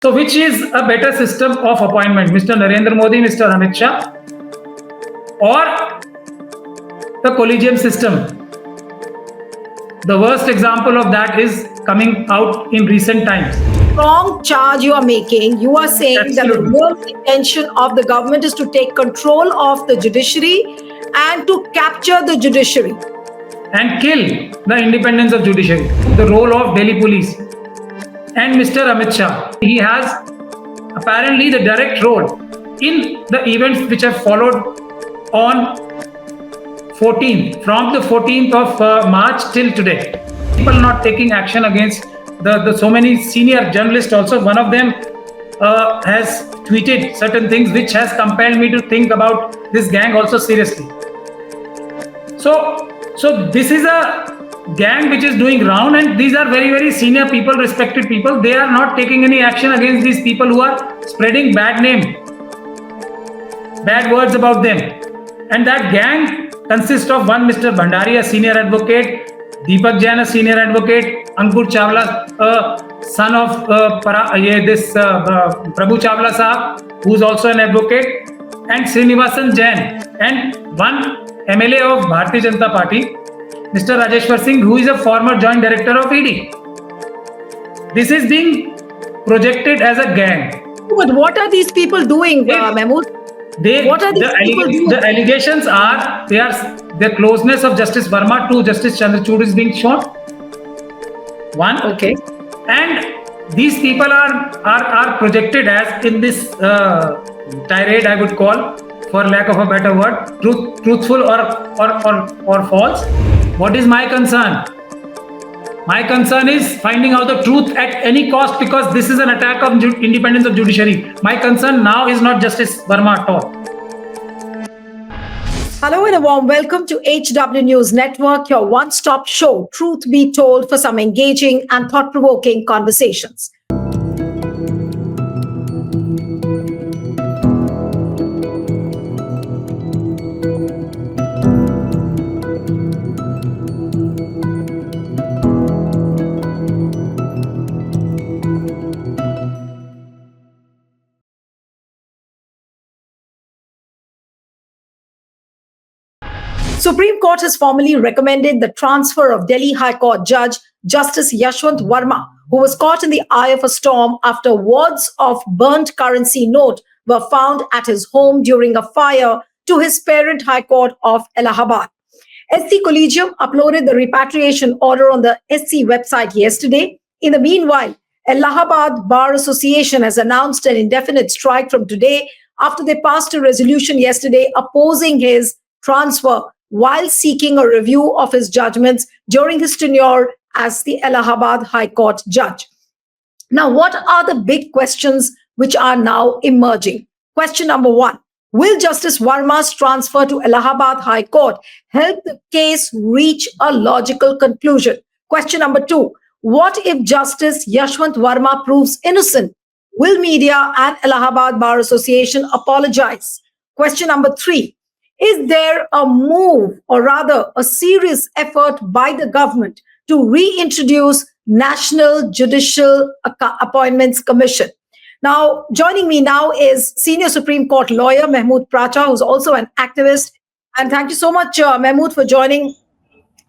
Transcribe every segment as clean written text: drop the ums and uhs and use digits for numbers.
So which is a better system of appointment, Mr. Narendra Modi, Mr. Amit Shah, or the collegium system? The worst example of that is coming out in recent times. Strong charge you are making. You are saying that the Absolutely. real intention of the government is to take control of the judiciary and to capture the judiciary. And kill the independence of judiciary. The role of Delhi police. And Mr. Amit Shah, he has apparently the direct role in the events which have followed on 14th, from the 14th of March till today. People not taking action against the so many senior journalists also. One of them has tweeted certain things which has compelled me to think about this gang also seriously. So this is a gang which is doing round, and these are very, very senior people, respected people. They are not taking any action against these people who are spreading bad name, bad words about them. And that gang consists of one Mr. Bhandari, a senior advocate, Deepak Jain, a senior advocate, Ankur Chawla, son of Prabhu Chawla Sahab, who is also an advocate, and Srinivasan Jain, and one MLA of Bharatiya Janata Party, Mr. Rajeshwar Singh, who is a former joint director of ED. This is being projected as a gang. But what are these people doing, Mahmood? What are these people doing? The allegations are the closeness of Justice Varma to Justice Chandrachud is being shown. One. Okay. And these people are projected as, in this tirade, I would call, for lack of a better word, truthful or false. What is my concern? My concern is finding out the truth at any cost, because this is an attack on independence of judiciary. My concern now is not Justice Varma at all. Hello and a warm welcome to HW News Network, your one-stop show, truth be told, for some engaging and thought-provoking conversations. Supreme Court has formally recommended the transfer of Delhi High Court Judge Justice Yashwant Varma, who was caught in the eye of a storm after wads of burnt currency note were found at his home during a fire, to his parent High Court of Allahabad. SC Collegium uploaded the repatriation order on the SC website yesterday. In the meanwhile, Allahabad Bar Association has announced an indefinite strike from today after they passed a resolution yesterday opposing his transfer, while seeking a review of his judgments during his tenure as the Allahabad High Court judge. Now, what are the big questions which are now emerging? Question number one: will Justice Varma's transfer to Allahabad High Court help the case reach a logical conclusion? Question number two: what if Justice Yashwant Varma proves innocent? Will media and Allahabad Bar Association apologize? Question number three: is there a move, or rather a serious effort by the government to reintroduce National Judicial Appointments Commission? Now, joining me now is Senior Supreme Court lawyer Mahmood Pracha, who's also an activist. And thank you so much, Mahmood, for joining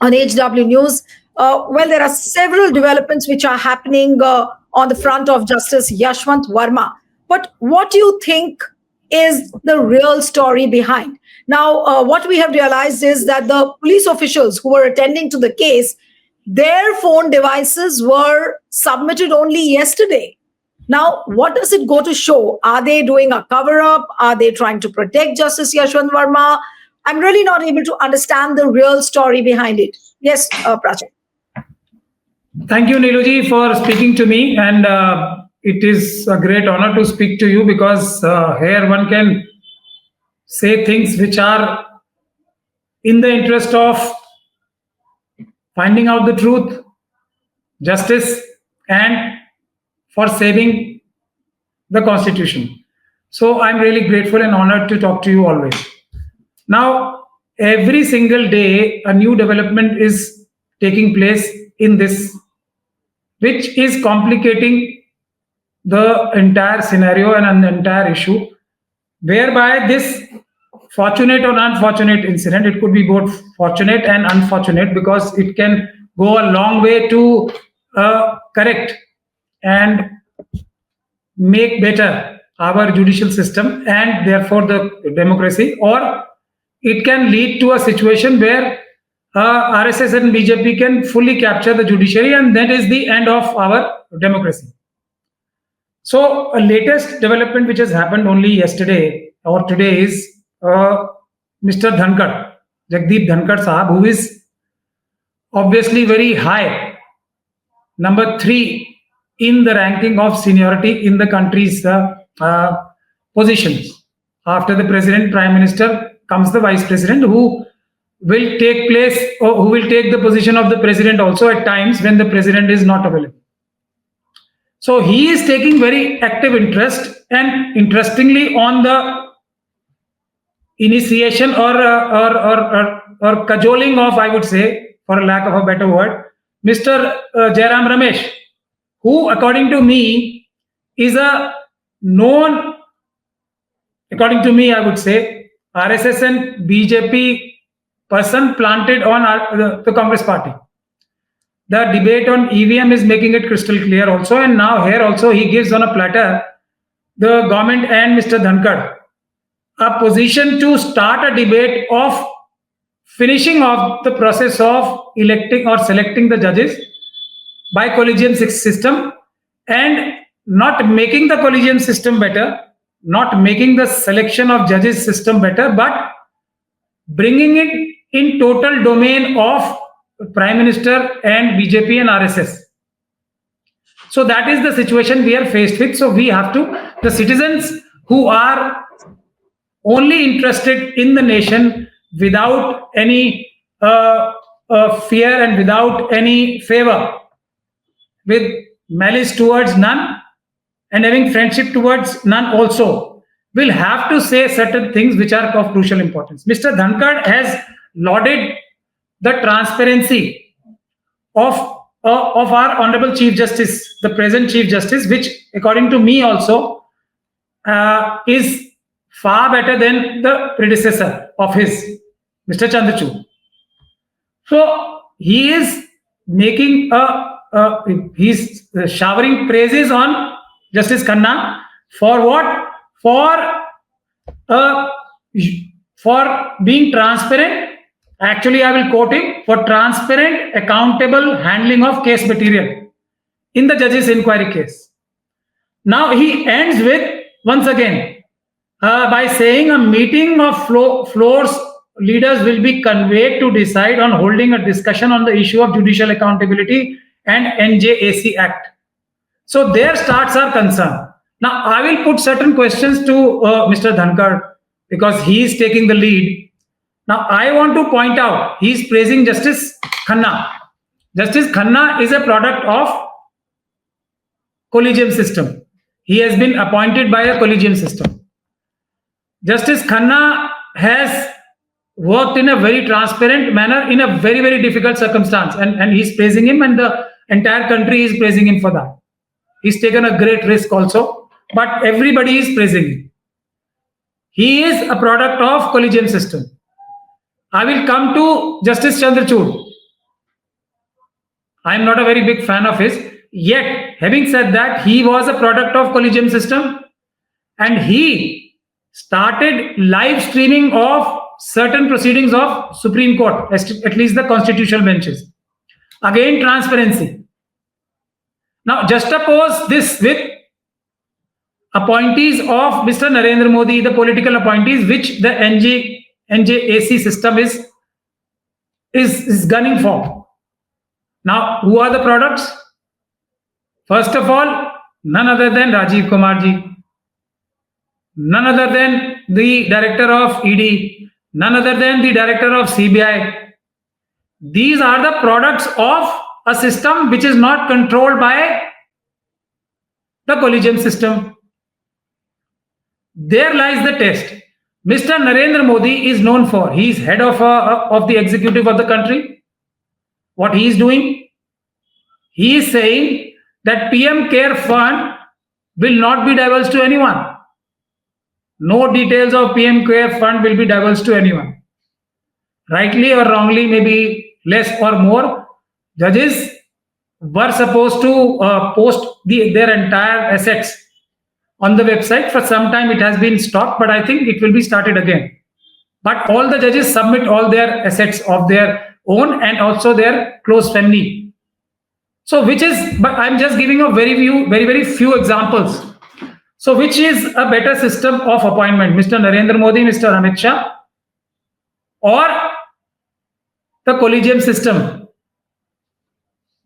on HW News. Well, there are several developments which are happening on the front of Justice Yashwant Varma. But what do you think is the real story behind? Now, what we have realized is that the police officials who were attending to the case, their phone devices were submitted only yesterday. Now, what does it go to show? Are they doing a cover-up? Are they trying to protect Justice Yashwant Varma? I'm really not able to understand the real story behind it. Yes, Pracha. Thank you, Niluji, for speaking to me. And it is a great honor to speak to you, because here one can say things which are in the interest of finding out the truth, justice, and for saving the Constitution. So I'm really grateful and honored to talk to you always. Now, every single day, a new development is taking place in this, which is complicating the entire scenario and an entire issue, whereby this fortunate or unfortunate incident, it could be both fortunate and unfortunate, because it can go a long way to correct and make better our judicial system and therefore the democracy, or it can lead to a situation where RSS and BJP can fully capture the judiciary, and that is the end of our democracy. So, a latest development which has happened only yesterday or today is Mr. Dhankar, Jagdeep Dhankar Sahab, who is obviously very high, number 3 in the ranking of seniority in the country's positions. After the president, prime minister comes the vice president, who will take place, or who will take the position of the president also at times when the president is not available. So he is taking very active interest, and interestingly, on the initiation or cajoling of, I would say, for a lack of a better word, Mr. Jairam Ramesh, who, according to me, is a known, according to me, I would say, RSS and BJP person planted on the Congress party. The debate on EVM is making it crystal clear also, and now here also he gives on a platter the government and Mr. Dhankar a position to start a debate of finishing off the process of electing or selecting the judges by collegium system, and not making the collegium system better, not making the selection of judges system better, but bringing it in total domain of Prime Minister and BJP and RSS. So that is the situation we are faced with. So we have to, the citizens who are only interested in the nation without any fear and without any favor, with malice towards none and having friendship towards none also, will have to say certain things which are of crucial importance. Mr. Dhankar has lauded the transparency of our Honorable Chief Justice, the present Chief Justice, which according to me also is far better than the predecessor of his, Mr. Chandrachud. So he is making he's showering praises on Justice Khanna for what? For being transparent. Actually, I will quote him: for transparent, accountable handling of case material in the judge's inquiry case. Now he ends with, once again, by saying a meeting of floors leaders will be conveyed to decide on holding a discussion on the issue of judicial accountability and NJAC Act. So there starts our concern. Now I will put certain questions to Mr. Dhankar, because he is taking the lead. Now I want to point out, he is praising Justice Khanna. Justice Khanna is a product of collegium system. He has been appointed by a collegium system. Justice Khanna has worked in a very transparent manner in a very, very difficult circumstance, and he's praising him, and the entire country is praising him for that. He's taken a great risk also, but everybody is praising him. He is a product of collegium system. I will come to Justice Chandrachud. I am not a very big fan of his. Yet, having said that, he was a product of collegium system, and he started live streaming of certain proceedings of Supreme Court, at least the constitutional benches. Again, transparency. Now, juxtapose this with appointees of Mr. Narendra Modi, the political appointees, which the NJAC system is gunning for. Now, who are the products? First of all, none other than Rajiv Kumar ji, none other than the director of ED, none other than the director of CBI. These are the products of a system which is not controlled by the collegium system. There lies the test. Mr. Narendra Modi is known for, he is head of the executive of the country. What he is doing? He is saying that PM Care Fund will not be divulged to anyone. No details of PMKF fund will be divulged to anyone. Rightly or wrongly, maybe less or more, judges were supposed to post their entire assets on the website. For some time it has been stopped, but I think it will be started again. But all the judges submit all their assets of their own and also their close family. So which is, but I'm just giving a very few examples. So which is a better system of appointment, Mr. Narendra Modi, Mr. Amit Shah, or the collegium system?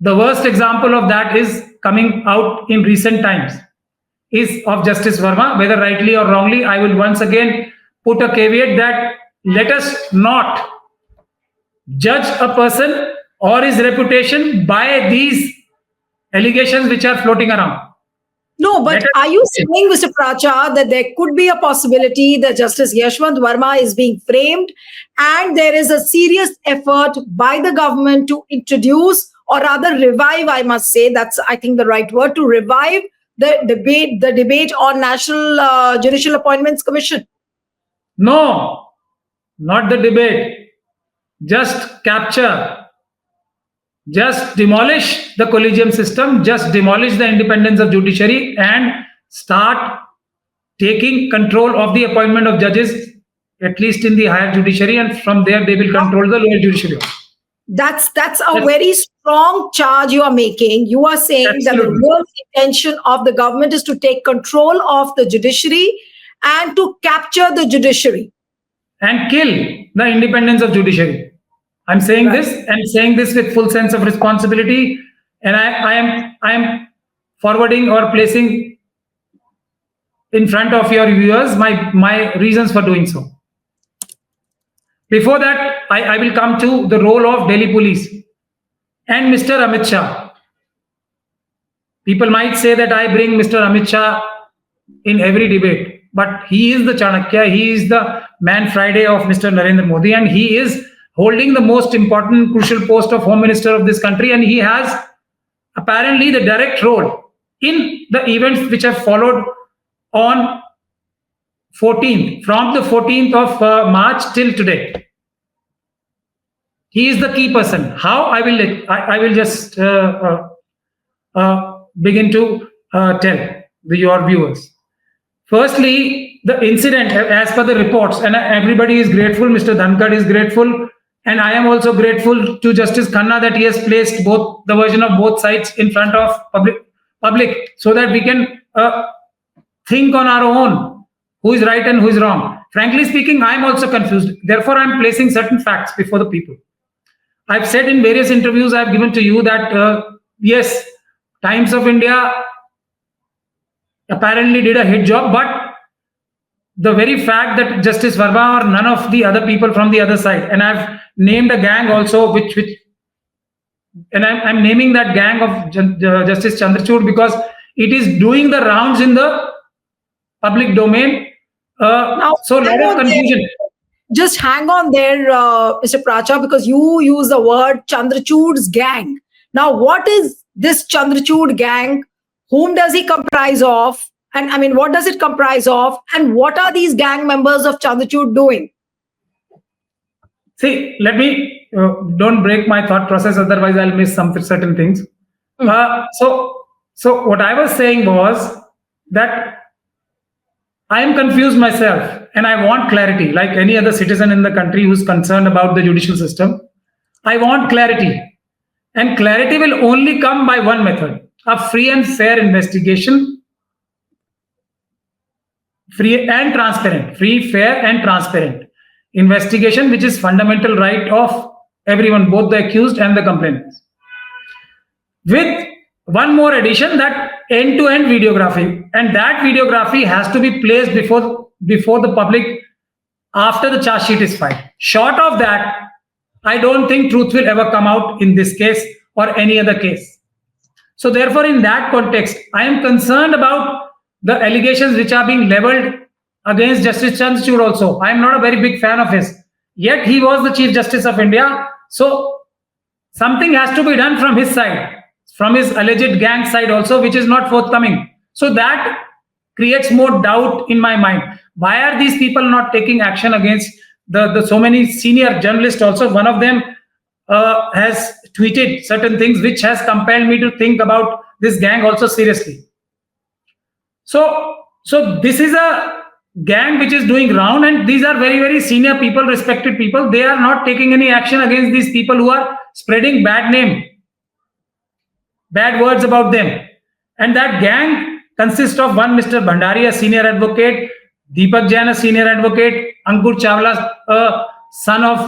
The worst example of that is coming out in recent times is of Justice Varma. Whether rightly or wrongly, I will once again put a caveat that let us not judge a person or his reputation by these allegations which are floating around. No, but are you saying, Mr. Pracha, that there could be a possibility that Justice Yashwant Varma is being framed and there is a serious effort by the government to introduce, or rather revive, I must say, that's, I think, the right word, to revive the debate on National Judicial Appointments Commission? No, not the debate. Just capture. Just demolish the collegium system, just demolish the independence of judiciary and start taking control of the appointment of judges, at least in the higher judiciary, and from there they will control the lower judiciary. That's a very strong charge you are making. You are saying that the real intention of the government is to take control of the judiciary and to capture the judiciary. And kill the independence of judiciary. I'm saying this and saying this with full sense of responsibility, and I am forwarding or placing in front of your viewers my reasons for doing so. Before that, I will come to the role of Delhi police and Mr. Amit Shah. People might say that I bring Mr. Amit Shah in every debate, but he is the Chanakya, he is the Man Friday of Mr. Narendra Modi, and he is holding the most important, crucial post of Home Minister of this country, and he has apparently the direct role in the events which have followed on 14th, from the 14th of March till today. He is the key person. How? I will just begin to tell your viewers. Firstly, the incident, as per the reports, and everybody is grateful, Mr. Dhankad is grateful, and I am also grateful to Justice Khanna that he has placed both the version of both sides in front of public so that we can think on our own who is right and who is wrong. Frankly speaking, I am also confused. Therefore, I am placing certain facts before the people. I've said in various interviews I have given to you that, yes, Times of India apparently did a hit job, but the very fact that Justice Varma or none of the other people from the other side, and I've named a gang also, and I'm naming that gang of Justice Chandrachud because it is doing the rounds in the public domain. So lot of confusion. Just hang on there, Mr. Pracha, because you use the word Chandrachud's gang. Now, what is this Chandrachud gang? Whom does he comprise of? And I mean, what does it comprise of? And what are these gang members of Chandrachud doing? See, let me, don't break my thought process, otherwise I'll miss some certain things. So what I was saying was that I am confused myself and I want clarity, like any other citizen in the country who's concerned about the judicial system. I want clarity. And clarity will only come by one method, a free and fair investigation, free, fair and transparent investigation, which is fundamental right of everyone, both the accused and the complainants. With one more addition, that end-to-end videography, and that videography has to be placed before the public after the charge sheet is filed. Short of that, I don't think truth will ever come out in this case or any other case. So therefore, in that context, I am concerned about the allegations which are being leveled against Justice Chandrachud also. I am not a very big fan of his. Yet he was the Chief Justice of India. So something has to be done from his side, from his alleged gang side also, which is not forthcoming. So that creates more doubt in my mind. Why are these people not taking action against the so many senior journalists? Also, one of them has tweeted certain things which has compelled me to think about this gang also seriously. So this is a gang which is doing round, and these are very, very senior people, respected people. They are not taking any action against these people who are spreading bad words about them. And that gang consists of one Mr. Bhandari, a senior advocate, Deepak Jain, a senior advocate, Ankur Chawla, son of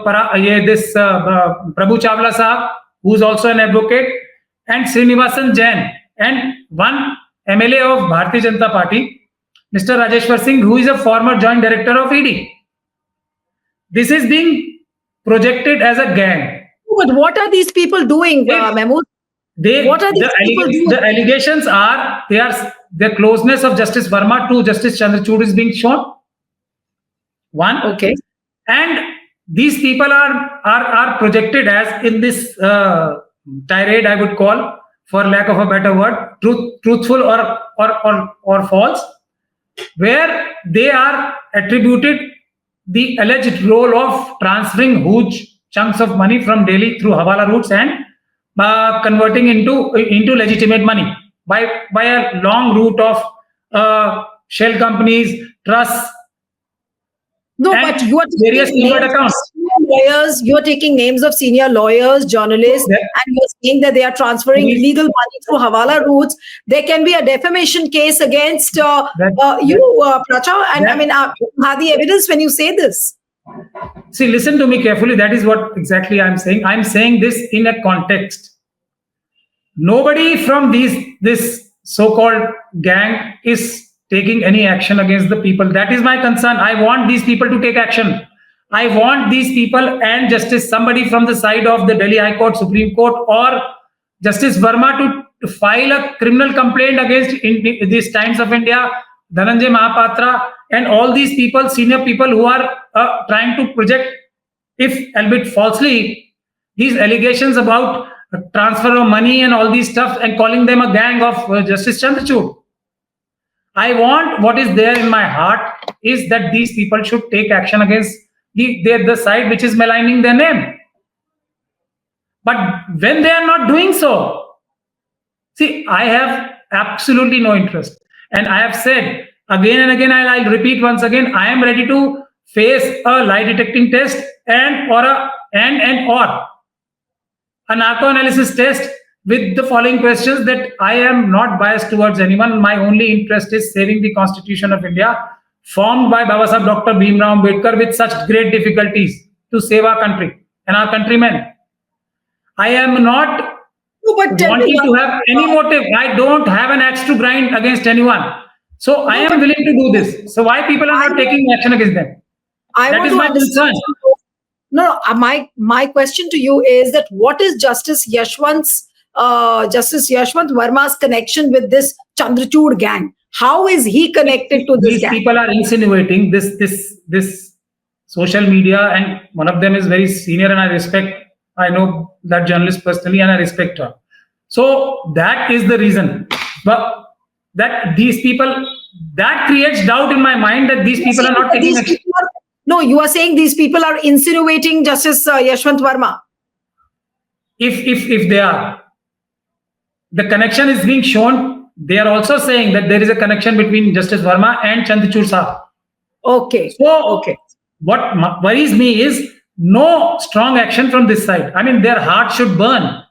Prabhu Chawla Sahab, who is also an advocate, and Srinivasan Jain, and one MLA of Bharatiya Janata Party, Mr. Rajeshwar Singh, who is a former joint director of ED. This is being projected as a gang. But what are these people doing, Mahmood? What are these people doing? The allegations are the closeness of Justice Varma to Justice Chandrachud is being shown. One. Okay. And these people are projected as in this tirade, I would call, for lack of a better word, truthful or false, where they are attributed the alleged role of transferring huge chunks of money from Delhi through Hawala routes and converting into legitimate money by a long route of shell companies, trusts. No, but you are various accounts. Lawyers, you are taking names of senior lawyers, journalists, and you're saying that they are transferring illegal money through Hawala routes. There can be a defamation case against you, Pracha. And I mean, have the evidence when you say this? See, listen to me carefully. That is what exactly I'm saying. I'm saying this in a context. Nobody from this so-called gang is taking any action against the people. That is my concern. I want these people to take action. I want these people and somebody from the side of the Delhi High Court, Supreme Court, or Justice Varma to file a criminal complaint against these Times of India, Dhananjay Mahapatra, and all these people, senior people who are trying to project, if albeit falsely, these allegations about transfer of money and all these stuff, and calling them a gang of Justice Chandrachud. I want, what is there in my heart is that these people should take action against the side which is maligning their name. But when they are not doing so, see, I have absolutely no interest. And I have said again and again, I'll repeat once again, I am ready to face a lie detecting test or a narco-analysis test with the following questions: that I am not biased towards anyone. My only interest is saving the Constitution of India, formed by Baba Sahib Dr. Bhimrao Ambedkar with such great difficulties to save our country and our countrymen. I am not wanting to have any motive. I don't have an axe to grind against anyone. So I am willing to do this. So why people are not taking action against them? That is my concern. No, my question to you is that what is Justice Yashwant Varma's connection with this Chandrachud gang? How is he connected to this gang? These people are insinuating this social media, and one of them is very senior, and I know that journalist personally, and I respect her. So that is the reason. But that these people, that creates doubt in my mind that these people are not taking action. No, you are saying these people are insinuating Justice Yashwant Varma. If they are, the connection is being shown. They are also saying that there is a connection between Justice Varma and Chandrachud Sahab. Okay. So, what worries me is no strong action from this side. I mean, their heart should burn.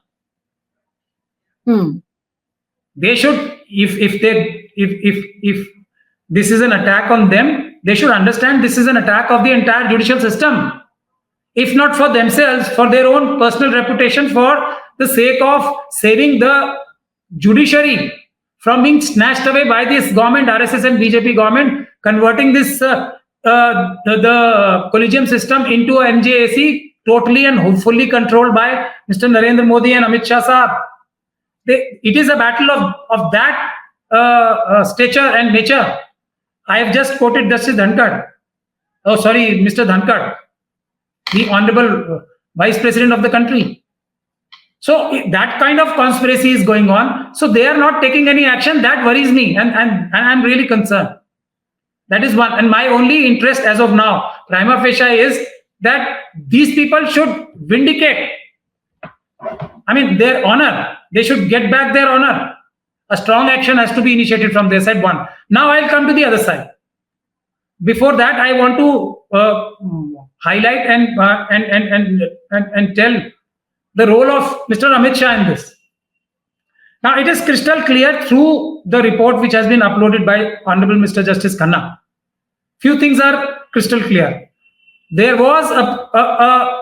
They should, if this is an attack on them, they should understand this is an attack of the entire judicial system. If not for themselves, for their own personal reputation, for the sake of saving the judiciary from being snatched away by this government, RSS and BJP government, converting this the collegium system into a MJAC, totally and fully controlled by Mr. Narendra Modi and Amit Shah Sahab. It is a battle of that stature and nature. I have just quoted Justice Dhankar. Oh, sorry, Mr. Dhankar, the Honorable Vice President of the country. So that kind of conspiracy is going on. So they are not taking any action. That worries me, and I'm really concerned. That is one. And my only interest as of now, prima facie, is that these people should vindicate. I mean, their honor. They should get back their honor. A strong action has to be initiated from their side. One. Now I'll come to the other side. Before that, I want to highlight and tell the role of Mr. Amit Shah in this. Now, it is crystal clear through the report which has been uploaded by Honorable Mr. Justice Khanna. Few things are crystal clear. There was a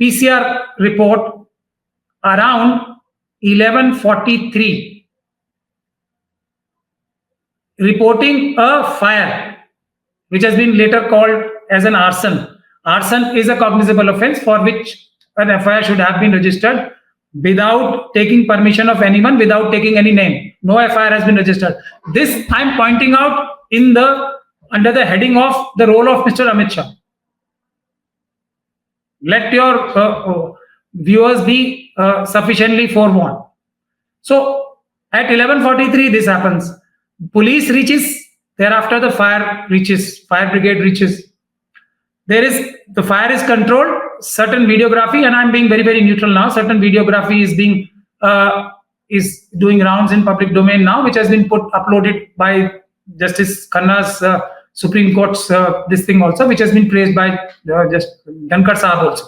PCR report around 11:43 reporting a fire, which has been later called as an arson. Arson is a cognizable offense for which an FIR should have been registered without taking permission of anyone, without taking any name. No FIR has been registered. This I'm pointing out under the heading of the role of Mr. Amit Shah. Let your viewers be sufficiently forewarned. So at 11:43 this happens. Police reaches. Thereafter the fire brigade reaches. The fire is controlled. Certain videography, and I'm being very, very neutral now. Certain videography is doing rounds in public domain now, which has been uploaded by Justice Khanna's Supreme Court's this thing also, which has been praised by just Dhankar Sahab also.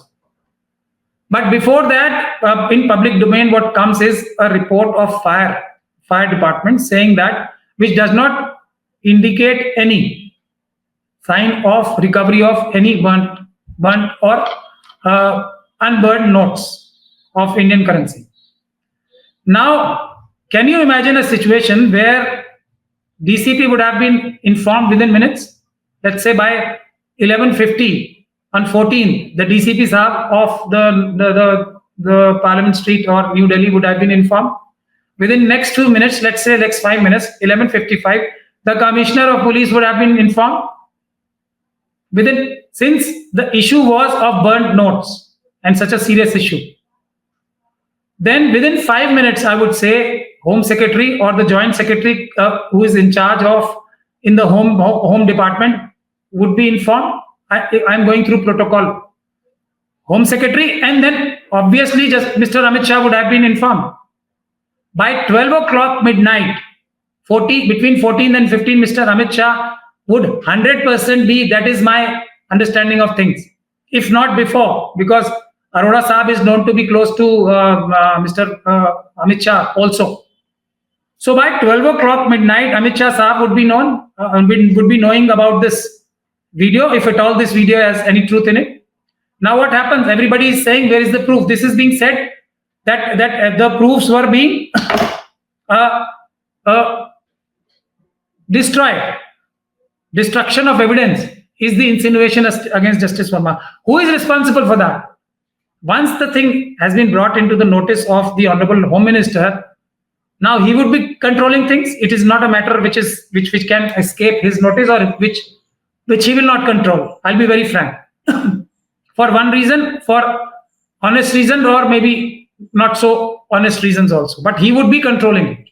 But before that, in public domain, what comes is a report of fire department saying that, which does not indicate any sign of recovery of any burnt or unburned notes of Indian currency. Now, can you imagine a situation where DCP would have been informed within minutes? Let's say by 11:50 on 14, the DCP Sahab of the Parliament Street or New Delhi would have been informed. Within next 2 minutes, let's say next 5 minutes, 11:55, the Commissioner of Police would have been informed. Since the issue was of burnt notes and such a serious issue, then within 5 minutes, I would say, Home Secretary or the Joint Secretary who is in charge of in the Home Department would be informed. I'm going through protocol. Home Secretary, and then obviously just Mr. Amit Shah would have been informed. By 12 o'clock midnight, between 14 and 15, Mr. Amit Shah would 100% be, that is my understanding of things. If not before, because Arora Saab is known to be close to Mr. Amit Shah also. So by 12 o'clock midnight, Amit Shah Saab would be knowing about this video, if at all this video has any truth in it. Now what happens? Everybody is saying, where is the proof? This is being said that the proofs were being destroyed. Destruction of evidence is the insinuation against Justice Varma. Who is responsible for that? Once the thing has been brought into the notice of the Honorable Home Minister, now he would be controlling things. It is not a matter which can escape his notice, or which he will not control. I'll be very frank. For one reason, for honest reason, or maybe not so honest reasons also. But he would be controlling it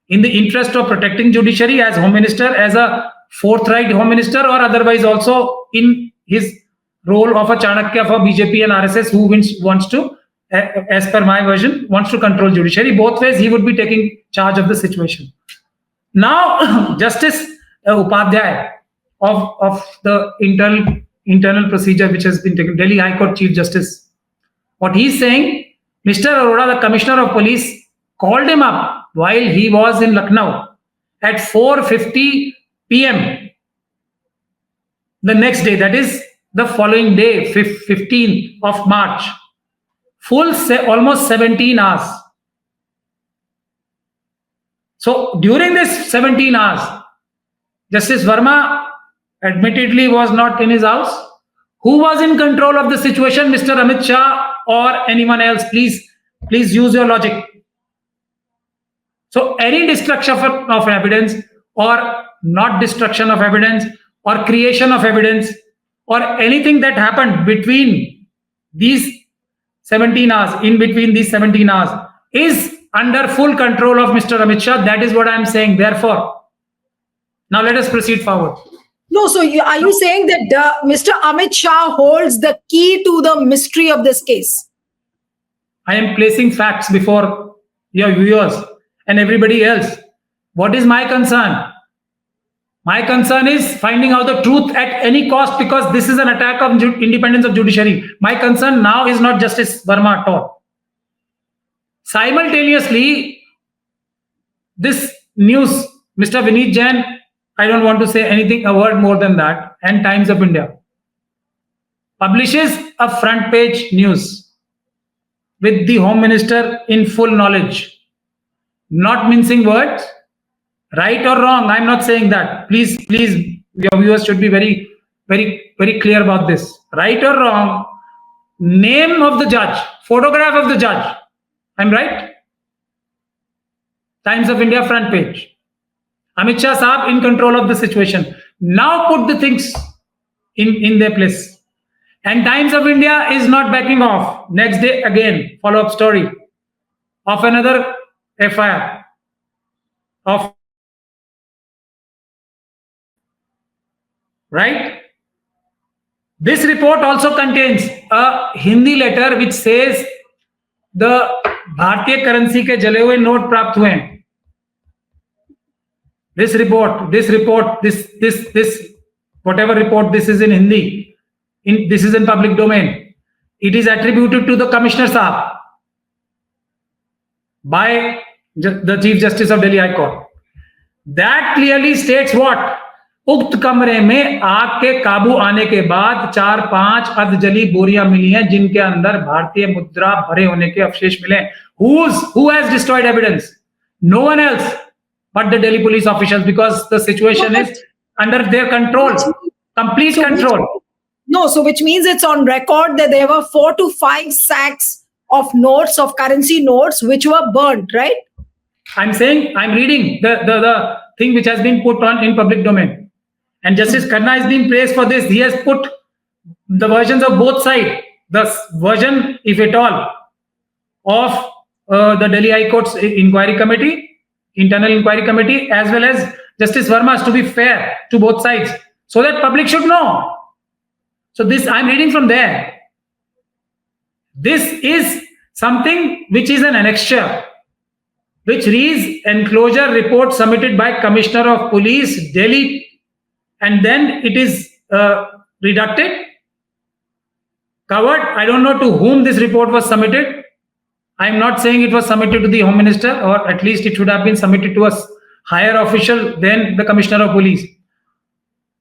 in the interest of protecting judiciary as Home Minister, as a forthright Home Minister, or otherwise also in his role of a Chanakya for BJP and RSS, who wants to, as per my version, wants to control judiciary. Both ways, he would be taking charge of the situation. Now, Justice Upadhyay of the internal procedure which has been taken, Delhi High Court Chief Justice, what he's saying, Mr. Arora, the Commissioner of Police, called him up while he was in Lucknow at 4:50 p.m. the next day, that is the following day, 15th of March, almost 17 hours. So during this 17 hours, Justice Varma admittedly was not in his house. Who was in control of the situation, Mr. Amit Shah or anyone else? Please use your logic. So any destruction of evidence, or not destruction of evidence, or creation of evidence, or anything that happened between these 17 hours, in between these 17 hours, is under full control of Mr. Amit Shah. That is what I am saying. Therefore, now let us proceed forward. No, so are you saying that Mr. Amit Shah holds the key to the mystery of this case? I am placing facts before your viewers and everybody else. What is my concern? My concern is finding out the truth at any cost, because this is an attack on independence of judiciary. My concern now is not Justice Varma at all. Simultaneously, this news, Mr. Vineet Jain, I don't want to say anything, a word more than that, and Times of India publishes a front page news with the Home Minister in full knowledge, not mincing words, right or wrong. I'm not saying that. Please, your viewers should be very, very, very clear about this. Right or wrong, name of the judge, photograph of the judge. I'm right? Times of India front page. Amit Shah Saab in control of the situation. Now put the things in their place. And Times of India is not backing off. Next day, again, follow-up story of another FIR. Right? This report also contains a Hindi letter which says the Bharatiya currency के जले हुए note प्राप्त हुए हैं. This report, whatever report, this is in Hindi. This is in public domain. It is attributed to the Commissioner Saab by the Chief Justice of Delhi High Court. That clearly states what? उक्त कमरे में आग के काबू आने के बाद 4-5 अर्धजली बोरियां मिली हैं जिनके अंदर भारतीय मुद्रा भरे होने के अवशेष मिले. Who has destroyed evidence? No one else but the Delhi police officials, because the situation is under their control, complete control. So which means it's on record that there were 4 to 5 sacks of notes, of currency notes, which were burnt, right? I'm saying, I'm reading the thing which has been put on in public domain. And Justice Khanna is being praised for this. He has put the versions of both sides. The version, if at all, of the Delhi High Court's inquiry committee, internal inquiry committee, as well as Justice Varma's, to be fair to both sides, so that public should know. So this, I'm reading from there. This is something which is an annexure, which reads enclosure report submitted by Commissioner of Police, Delhi, and then it is redacted, covered. I don't know to whom this report was submitted. I'm not saying it was submitted to the Home Minister, or at least it should have been submitted to a higher official than the Commissioner of Police,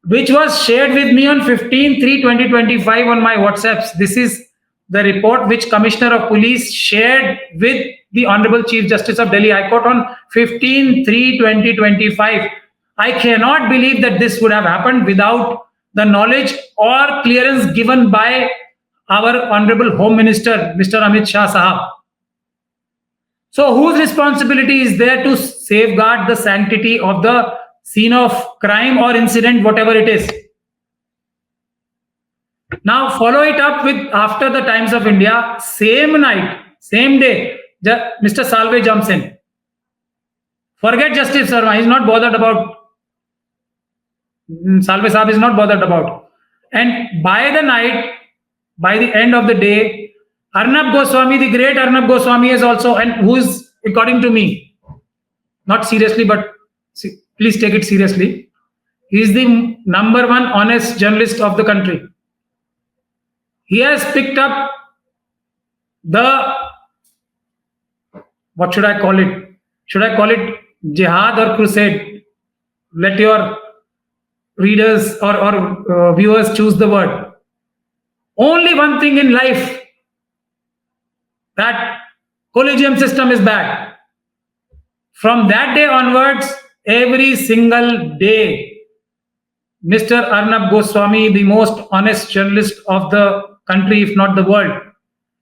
which was shared with me on 15/3/2025 on my WhatsApps. This is the report which Commissioner of Police shared with the Honorable Chief Justice of Delhi High Court on 15/3/2025. I cannot believe that this would have happened without the knowledge or clearance given by our Honorable Home Minister, Mr. Amit Shah Sahab. So whose responsibility is there to safeguard the sanctity of the scene of crime or incident, whatever it is? Now follow it up with, after the Times of India, same night, same day, Mr. Salve jumps in. Forget Justice Varma, he's not bothered about. Salve Saab is not bothered about. And by the night, by the end of the day, Arnab Goswami, the great Arnab Goswami, is also, and who is, according to me, not seriously, but please take it seriously, he is the #1 honest journalist of the country. He has picked up the, what should I call it? Should I call it jihad or crusade? Let your readers or viewers choose the word. Only one thing in life, that collegium system is bad. From that day onwards, every single day, Mr. Arnab Goswami, the most honest journalist of the country, if not the world,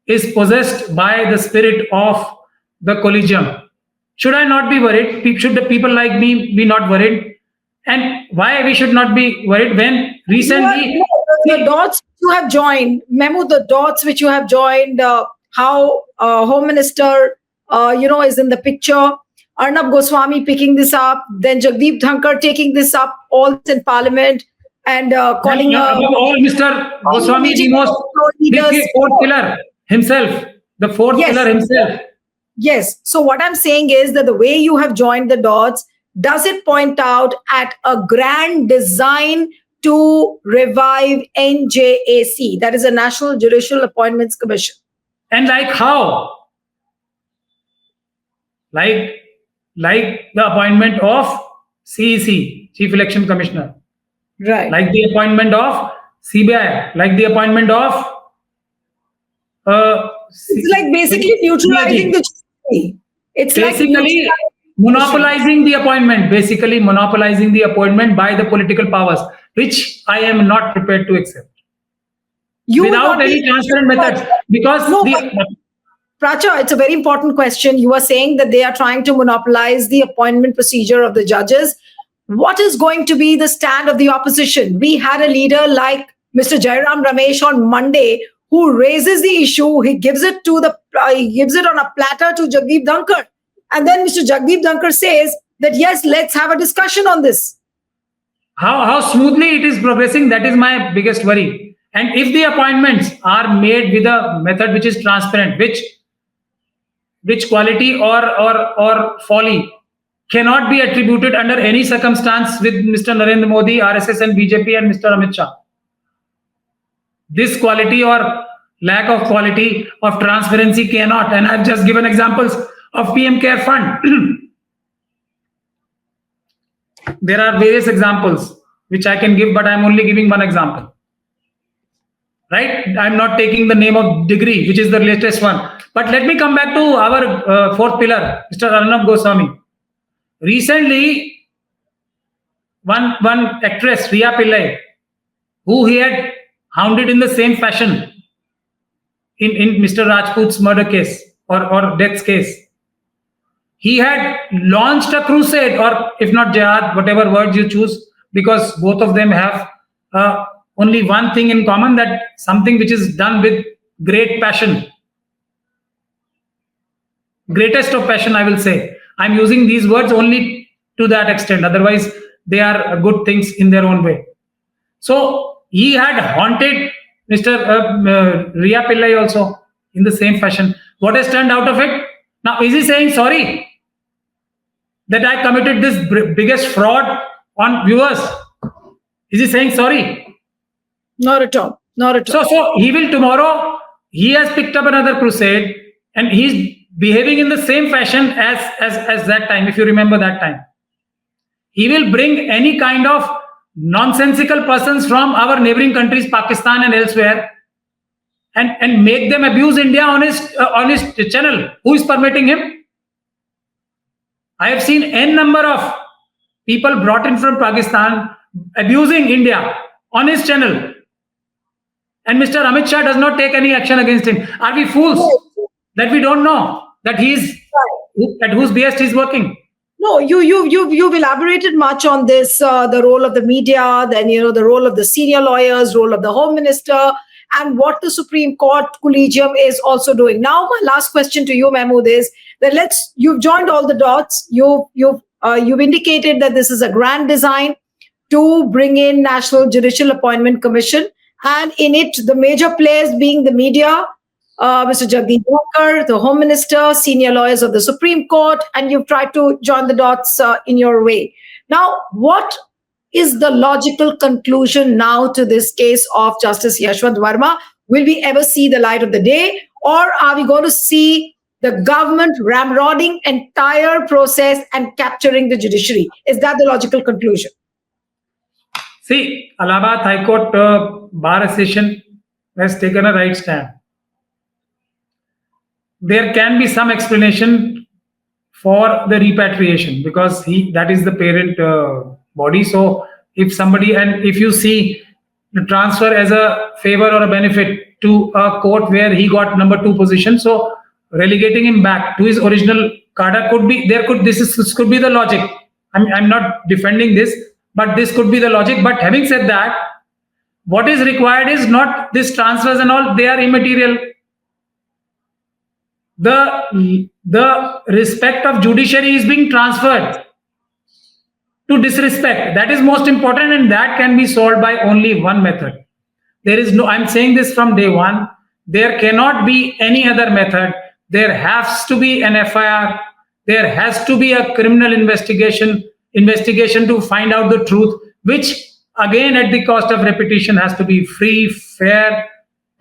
is possessed by the spirit of the collegium. Should I not be worried? Should the people like me be not worried? And why we should not be worried when recently... The dots you have joined, Memo, the dots which you have joined how Home Minister, is in the picture. Arnab Goswami picking this up, then Jagdeep Dhankar taking this up, all this in Parliament, and calling Above all, Mr. Goswami is the most the fourth pillar himself, the fourth Yes. pillar himself. Yes. So what I'm saying is that the way you have joined the dots, does it point out at a grand design to revive NJAC, that is a National Judicial Appointments Commission? And like how? Like the appointment of CEC, Chief Election Commissioner, Right. like the appointment of CBI, like the appointment of It's like basically neutralizing the judiciary. It's like basically monopolizing the appointment, basically monopolizing the appointment by the political powers, which I am not prepared to accept you will without not any be- transparent methods. Because No, Pracha, it's a very important question. You are saying that they are trying to monopolize the appointment procedure of the judges. What is going to be the stand of the opposition? We had a leader like Mr. Jairam Ramesh on Monday who raises the issue. He gives it he gives it on a platter to Jagdeep Dhankar, and then Mr. Jagdeep Dhankar says that yes, let's have a discussion on this. how smoothly it is progressing, that is my biggest worry. And if the appointments are made with a method which is transparent, which quality or folly cannot be attributed under any circumstance with Mr. Narendra Modi, RSS and BJP and Mr. Amit Shah. This quality or lack of quality of transparency cannot. And I've just given examples of PM Care Fund. There are various examples which I can give, but I'm only giving one example. Right? I'm not taking the name of degree, which is the latest one. But let me come back to our fourth pillar, Mr. Arnab Goswami. Recently, one actress, Riya Pillai, who he had hounded in the same fashion in Mr. Rajput's murder case or death case. He had launched a crusade, or if not jihad, whatever words you choose, because both of them have only one thing in common, that something which is done with great passion. Greatest of passion, I will say. I'm using these words only to that extent. Otherwise, they are good things in their own way. So he had haunted Mr. Riya Pillai also in the same fashion. What has turned out of it? Now, is he saying sorry that I committed this biggest fraud on viewers? Is he saying sorry? Not at all. Not at all. So he will tomorrow. He has picked up another crusade, and he's behaving in the same fashion as that time. If you remember that time, he will bring any kind of nonsensical persons from our neighboring countries, Pakistan and elsewhere, and make them abuse India on his channel. Who is permitting him? I have seen n number of people brought in from Pakistan abusing India on his channel. And Mr. Amit Shah does not take any action against him. Are we fools that we don't know that he's at whose behest he's working? No, you've elaborated much on this, the role of the media, then the role of the senior lawyers, role of the Home Minister, and what the Supreme Court Collegium is also doing. Now, my last question to you, Mahmood, is that you've joined all the dots. You've indicated that this is a grand design to bring in National Judicial Appointment Commission, and in it, the major players being the media, Mr. Jagdeep Dhankar, the Home Minister, senior lawyers of the Supreme Court, and you've tried to join the dots in your way. Now, what is the logical conclusion now to this case of Justice Yashwant Varma? Will we ever see the light of the day, or are we going to see the government ramrodding entire process and capturing the judiciary? Is that the logical conclusion? See, Allahabad High Court Bar Association has taken a right stand. There can be some explanation for the repatriation, because that is the parent body. So if somebody, and if you see the transfer as a favor or a benefit to a court where he got number 2 position, so relegating him back to his original cadre this could be the logic. I'm not defending this, but this could be the logic. But having said that, what is required is not this transfers and all, they are immaterial. the respect of judiciary is being transferred to disrespect. That is most important, and that can be solved by only one method. There is no, I'm saying this from day one, there cannot be any other method. There has to be an FIR, there has to be a criminal investigation to find out the truth, which again at the cost of repetition has to be free, fair,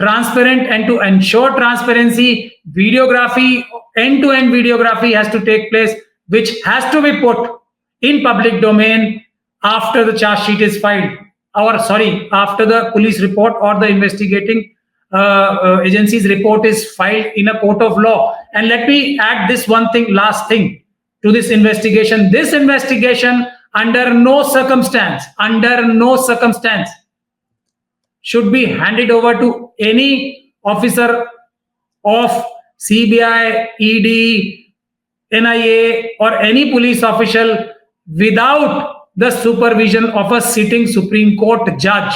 transparent, and to ensure transparency, videography, end-to-end videography has to take place, which has to be put in public domain after the charge sheet is filed, or sorry, after the police report or the investigating agency's report is filed in a court of law. And let me add this one thing, last thing to this investigation. This investigation under no circumstance should be handed over to any officer of CBI, ED, NIA, or any police official without the supervision of a sitting Supreme Court judge.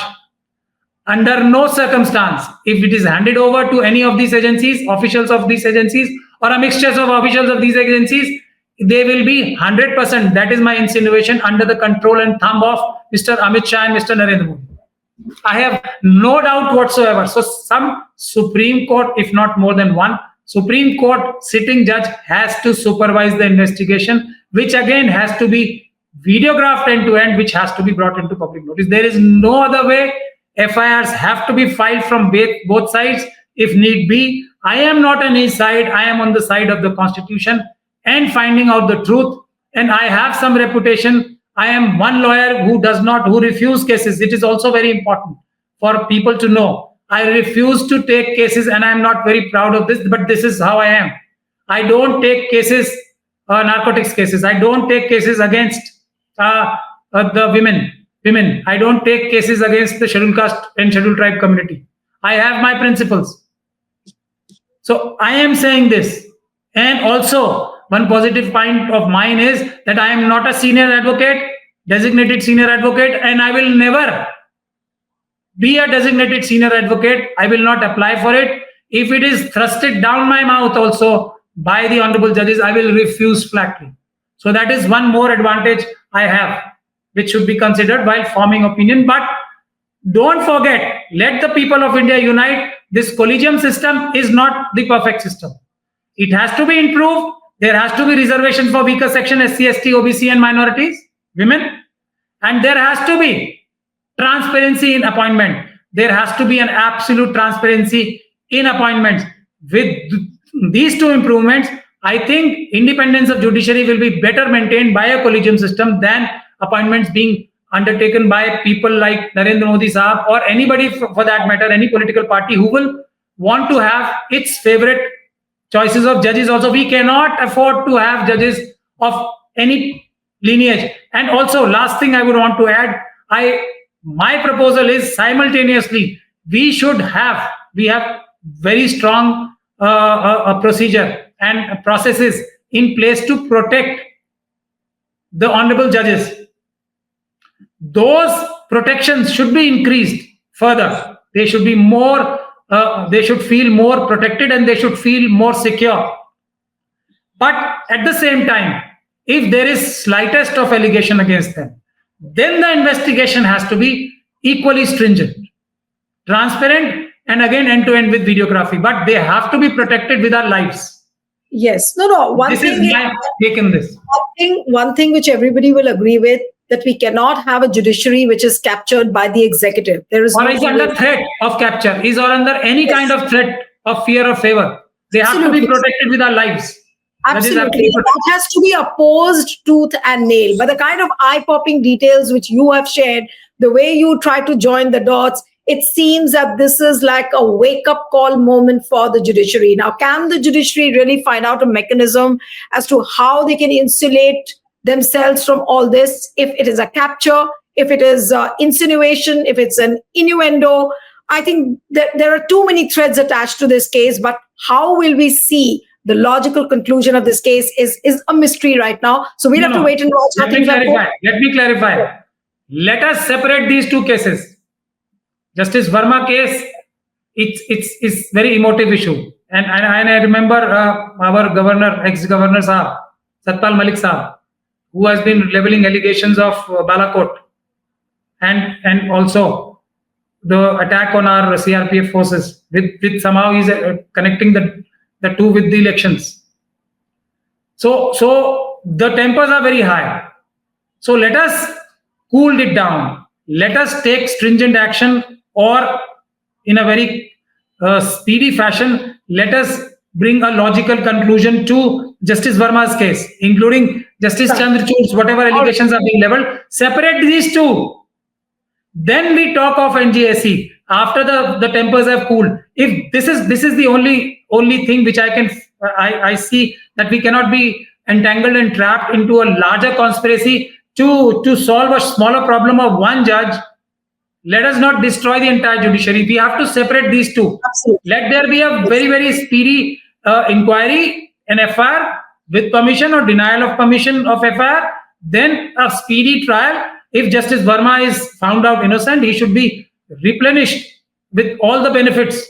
Under no circumstance, if it is handed over to any of these agencies, officials of these agencies, or a mixture of officials of these agencies, they will be 100%, that is my insinuation, under the control and thumb of Mr. Amit Shah and Mr. Narendra Modi. I have no doubt whatsoever. So some Supreme Court, if not more than one, Supreme Court sitting judge has to supervise the investigation, which again has to be videographed end to end, which has to be brought into public notice. There is no other way. FIRs have to be filed from both sides if need be. I am not on his side. I am on the side of the Constitution and finding out the truth. And I have some reputation. I am one lawyer who refuse cases. It is also very important for people to know. I refuse to take cases, and I am not very proud of this, but this is how I am. I don't take cases, narcotics cases. I don't take cases against the women. I don't take cases against the scheduled caste and scheduled tribe community. I have my principles. So I am saying this. And also, one positive point of mine is that I am not a senior advocate, designated senior advocate, and I will never be a designated senior advocate. I will not apply for it. If it is thrusted down my mouth also by the honorable judges, I will refuse flatly. So that is one more advantage I have, which should be considered while forming opinion. But don't forget, let the people of India unite. This collegium system is not the perfect system. It has to be improved. There has to be reservation for weaker section, SC, ST, OBC, and minorities, women. And there has to be transparency in appointment. There has to be an absolute transparency in appointments. With these two improvements, I think independence of judiciary will be better maintained by a collegium system than appointments being undertaken by people like Narendra Modi Sahab, or anybody for that matter, any political party who will want to have its favorite choices of judges. Also, we cannot afford to have judges of any lineage. And also, last thing I would want to add, my proposal is simultaneously we have very strong procedure and processes in place to protect the honorable judges. Those protections should be increased further. They should be more. They should feel more protected, and they should feel more secure. But at the same time, if there is slightest of allegation against them, then the investigation has to be equally stringent, transparent, and again end-to-end with videography. But they have to be protected with our lives. Yes. No. This is my take in this. One thing which everybody will agree with, that we cannot have a judiciary which is captured by the executive. There is or is under threat of capture, is or under any kind of threat of fear or favor. They have to be protected with our lives. Absolutely. That has to be opposed tooth and nail. But the kind of eye-popping details which you have shared, the way you try to join the dots, it seems that this is like a wake-up call moment for the judiciary. Now, can the judiciary really find out a mechanism as to how they can insulate themselves from all this? If it is a capture, if it is insinuation, if it's an innuendo, I think that there are too many threads attached to this case. But how will we see the logical conclusion of this case is a mystery right now. So we'll have to wait and watch. Let me clarify. Let us separate these two cases. Justice Varma case, it's very emotive issue. And I remember our governor, ex-governor Saab, Satpal Malik Saab, who has been leveling allegations of Balakot and also the attack on our CRPF forces. With somehow he's connecting the two with the elections. So the tempers are very high. So let us cool it down. Let us take stringent action, or in a very speedy fashion, let us bring a logical conclusion to Justice Verma's case, including Justice Chandrachud's whatever allegations are being leveled. Separate these two. Then we talk of NGSC after the tempers have cooled. If this is the only thing which I see, that we cannot be entangled and trapped into a larger conspiracy to solve a smaller problem of one judge. Let us not destroy the entire judiciary. We have to separate these two. Absolutely. Let there be a very, very speedy inquiry, an FIR with permission or denial of permission of FIR, then a speedy trial. If Justice Verma is found out innocent, he should be replenished with all the benefits.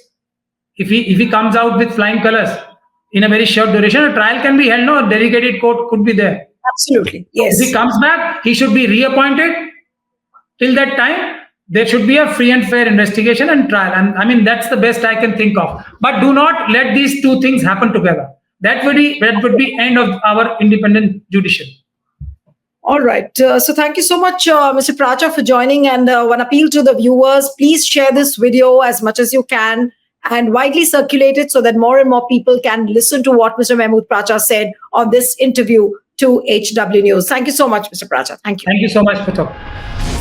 If he comes out with flying colors in a very short duration, a trial can be held. No, a delegated court could be there. Absolutely. Yes. If he comes back, he should be reappointed. Till that time, there should be a free and fair investigation and trial. And I mean, that's the best I can think of. But do not let these two things happen together. That would be end of our independent judiciary. All right. So thank you so much, Mr. Pracha, for joining. And one appeal to the viewers, please share this video as much as you can and widely circulate it so that more and more people can listen to what Mr. Mahmood Pracha said on this interview to HW News. Thank you so much, Mr. Pracha. Thank you. Thank you so much for talking.